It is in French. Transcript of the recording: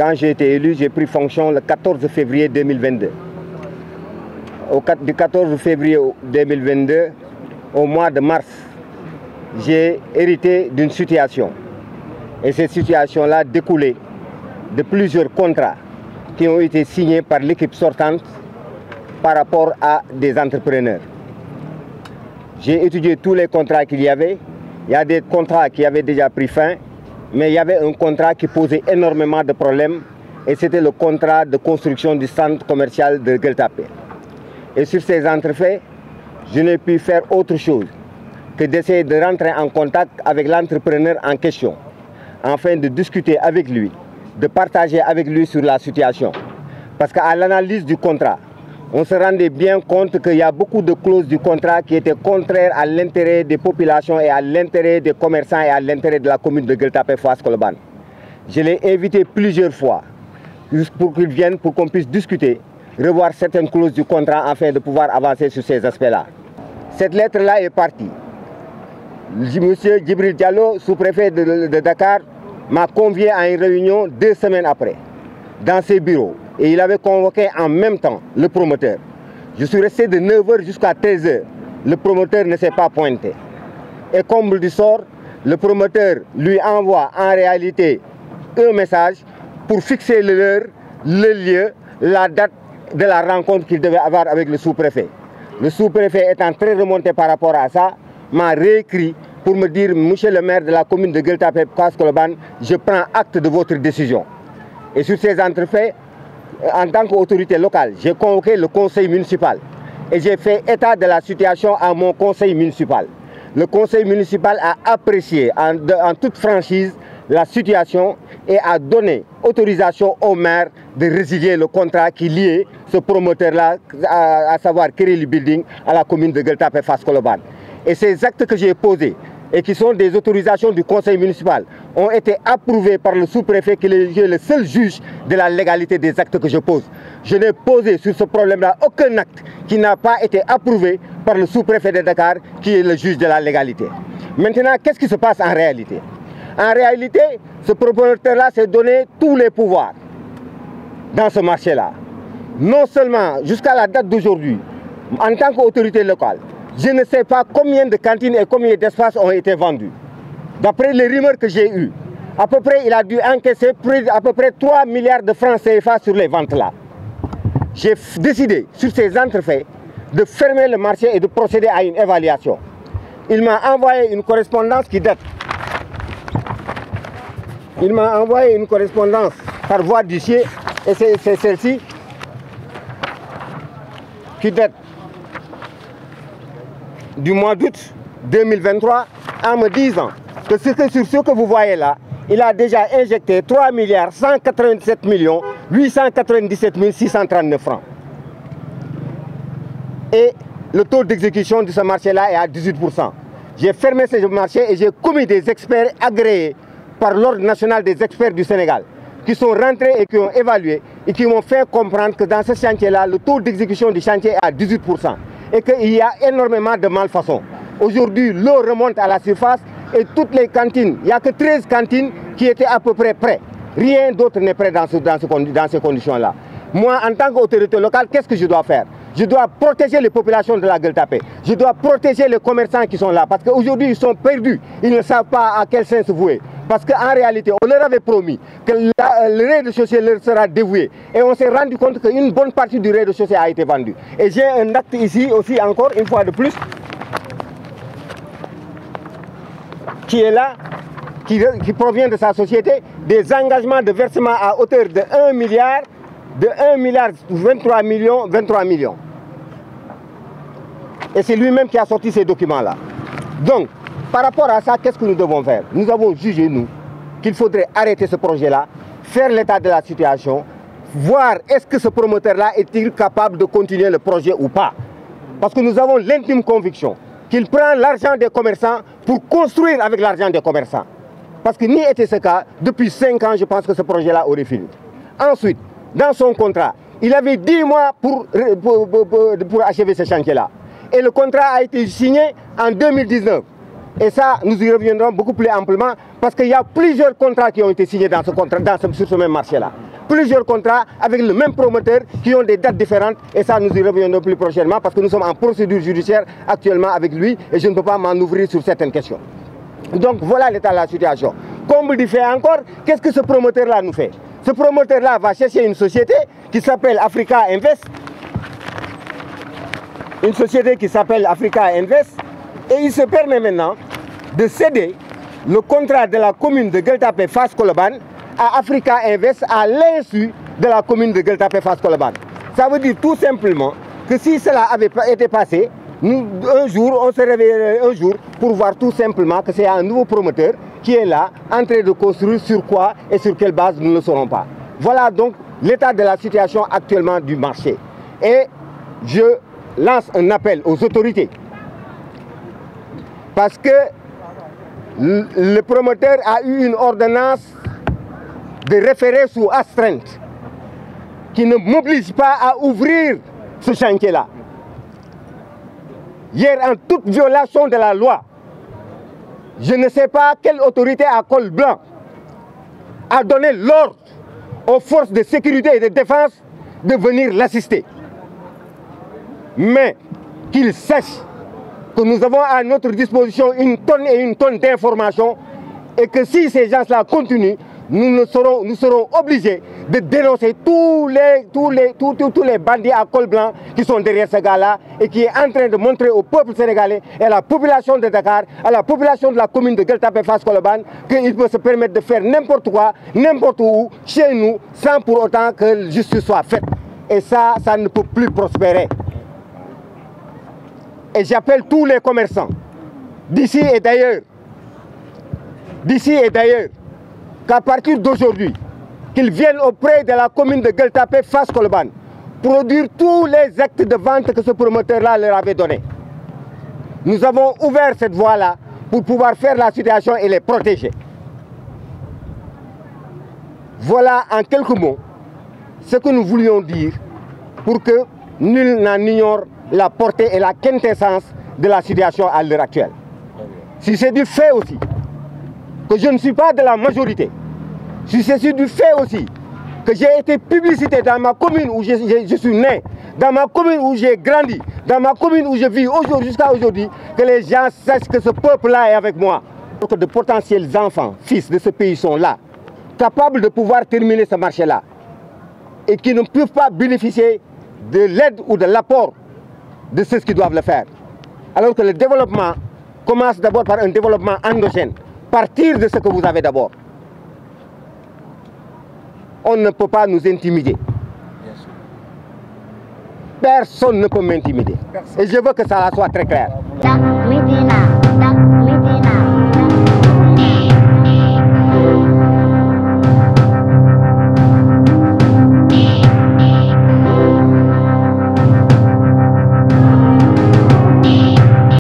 Quand j'ai été élu, j'ai pris fonction le 14 février 2022. Du 14 février 2022 au mois de mars, j'ai hérité d'une situation. Et cette situation-là découlait de plusieurs contrats qui ont été signés par l'équipe sortante par rapport à des entrepreneurs. J'ai étudié tous les contrats qu'il y avait. Il y a des contrats qui avaient déjà pris fin, mais il y avait un contrat qui posait énormément de problèmes et c'était le contrat de construction du centre commercial de Gueule Tapée. Et sur ces entrefaits, je n'ai pu faire autre chose que d'essayer de rentrer en contact avec l'entrepreneur en question, afin de discuter avec lui, de partager avec lui sur la situation. Parce qu'à l'analyse du contrat, on se rendait bien compte qu'il y a beaucoup de clauses du contrat qui étaient contraires à l'intérêt des populations et à l'intérêt des commerçants et à l'intérêt de la commune de Gueule Tapée Fass Colobane. Je l'ai invité plusieurs fois pour qu'il vienne, pour qu'on puisse discuter, revoir certaines clauses du contrat afin de pouvoir avancer sur ces aspects-là. Cette lettre-là est partie. Monsieur Djibril Diallo, sous-préfet de Dakar, m'a convié à une réunion 2 semaines après, dans ses bureaux. Et il avait convoqué en même temps le promoteur. Je suis resté de 9h jusqu'à 13h. Le promoteur ne s'est pas pointé. Et comble du sort, le promoteur lui envoie en réalité un message pour fixer l'heure, le lieu, la date de la rencontre qu'il devait avoir avec le sous-préfet. Le sous-préfet étant très remonté par rapport à ça, m'a réécrit pour me dire, monsieur le maire de la commune de Gueule Tapée Fass Colobane, je prends acte de votre décision. Et sur ces entrefaits, en tant qu'autorité locale, j'ai convoqué le conseil municipal et j'ai fait état de la situation à mon conseil municipal. Le conseil municipal a apprécié en toute franchise la situation et a donné autorisation au maire de résilier le contrat qui liait ce promoteur-là, à savoir Kirili Building, à la commune de Gueule Tapée Fass Colobane. Et ces actes que j'ai posés et qui sont des autorisations du conseil municipal ont été approuvés par le sous-préfet qui est le seul juge de la légalité des actes que je pose. Je n'ai posé sur ce problème-là aucun acte qui n'a pas été approuvé par le sous-préfet de Dakar qui est le juge de la légalité. Maintenant, qu'est-ce qui se passe en réalité? En réalité, ce promoteur-là s'est donné tous les pouvoirs dans ce marché-là. Non seulement jusqu'à la date d'aujourd'hui, en tant qu'autorité locale, je ne sais pas combien de cantines et combien d'espaces ont été vendus. D'après les rumeurs que j'ai eues, à peu près, il a dû encaisser à peu près 3 milliards de francs CFA sur les ventes-là. J'ai décidé, sur ces entrefaits, de fermer le marché et de procéder à une évaluation. Il m'a envoyé une correspondance qui date. Il m'a envoyé une correspondance par voie d'huissier, et c'est celle-ci qui date du mois d'août 2023 en me disant que sur ce que vous voyez là, il a déjà injecté 3 197 897 639 francs. Et le taux d'exécution de ce marché-là est à 18%. J'ai fermé ce marché et j'ai commis des experts agréés par l'Ordre national des experts du Sénégal qui sont rentrés et qui ont évalué et qui m'ont fait comprendre que dans ce chantier-là, le taux d'exécution du chantier est à 18%. Et qu'il y a énormément de malfaçons. Aujourd'hui, l'eau remonte à la surface et toutes les cantines, il n'y a que 13 cantines qui étaient à peu près prêtes. Rien d'autre n'est prêt dans ces conditions-là. Moi, en tant qu'autorité locale, qu'est-ce que je dois faire? Je dois protéger les populations de la Gueule Tapée. Je dois protéger les commerçants qui sont là. Parce qu'aujourd'hui, ils sont perdus. Ils ne savent pas à quel sens se vouer. Parce qu'en réalité, on leur avait promis que le rez-de-chaussée leur sera dévoué. Et on s'est rendu compte qu'une bonne partie du rez-de-chaussée a été vendue. Et j'ai un acte ici aussi, encore une fois de plus, qui est là, qui provient de sa société, des engagements de versement à hauteur de 1 milliard, 23 millions. Et c'est lui-même qui a sorti ces documents-là. Donc, par rapport à ça, qu'est-ce que nous devons faire? Nous avons jugé, nous, qu'il faudrait arrêter ce projet-là, faire l'état de la situation, voir est-ce que ce promoteur-là est-il capable de continuer le projet ou pas. Parce que nous avons l'intime conviction qu'il prend l'argent des commerçants pour construire avec l'argent des commerçants. Parce que ni était ce cas, depuis 5 ans, je pense que ce projet-là aurait fini. Ensuite, dans son contrat, il avait 10 mois pour achever ce chantier-là. Et le contrat a été signé en 2019. Et ça, nous y reviendrons beaucoup plus amplement parce qu'il y a plusieurs contrats qui ont été signés dans sur ce même marché-là. Plusieurs contrats avec le même promoteur qui ont des dates différentes. Et ça, nous y reviendrons plus prochainement parce que nous sommes en procédure judiciaire actuellement avec lui et je ne peux pas m'en ouvrir sur certaines questions. Donc voilà l'état de la situation. Comme il fait encore, qu'est-ce que ce promoteur-là nous fait? Ce promoteur-là va chercher une société qui s'appelle Africa Invest. Une société qui s'appelle Africa Invest. Et il se permet maintenant de céder le contrat de la commune de Gueule Tapée Fass Colobane à Africa Invest à l'insu de la commune de Gueule Tapée Fass Colobane. Ça veut dire tout simplement que si cela avait été passé, nous, un jour, on se réveillerait un jour pour voir tout simplement que c'est un nouveau promoteur qui est là, en train de construire sur quoi et sur quelle base, nous ne le saurons pas. Voilà donc l'état de la situation actuellement du marché. Et je lance un appel aux autorités. Parce que le promoteur a eu une ordonnance de référé sous astreinte qui ne m'oblige pas à ouvrir ce chantier-là. Hier, en toute violation de la loi, je ne sais pas quelle autorité à col blanc a donné l'ordre aux forces de sécurité et de défense de venir l'assister. Mais qu'ils sachent que nous avons à notre disposition une tonne et une tonne d'informations et que si ces gens-là continuent, nous serons obligés de dénoncer tous les bandits à col blanc qui sont derrière ce gars-là et qui est en train de montrer au peuple sénégalais et à la population de Dakar, à la population de la commune de Gueule Tapée Fass Colobane qu'il peut se permettre de faire n'importe quoi, n'importe où, chez nous, sans pour autant que justice soit faite. Et ça ne peut plus prospérer. Et j'appelle tous les commerçants, d'ici et d'ailleurs, qu'à partir d'aujourd'hui, qu'ils viennent auprès de la commune de Gueule Tapée Fass Colobane, produire tous les actes de vente que ce promoteur-là leur avait donnés. Nous avons ouvert cette voie-là pour pouvoir faire la situation et les protéger. Voilà en quelques mots ce que nous voulions dire pour que nul n'en ignore la portée et la quintessence de la situation à l'heure actuelle. Si c'est du fait aussi que je ne suis pas de la majorité, si c'est du fait aussi que j'ai été publicité dans ma commune où je suis né, dans ma commune où j'ai grandi, dans ma commune où je vis jusqu'à aujourd'hui, que les gens sachent que ce peuple-là est avec moi. Que de potentiels enfants, fils de ce pays sont là, capables de pouvoir terminer ce marché-là et qui ne peuvent pas bénéficier de l'aide ou de l'apport de ceux qui doivent le faire. Alors que le développement commence d'abord par un développement endogène, partir de ce que vous avez d'abord. On ne peut pas nous intimider. Personne ne peut m'intimider. Et je veux que ça soit très clair.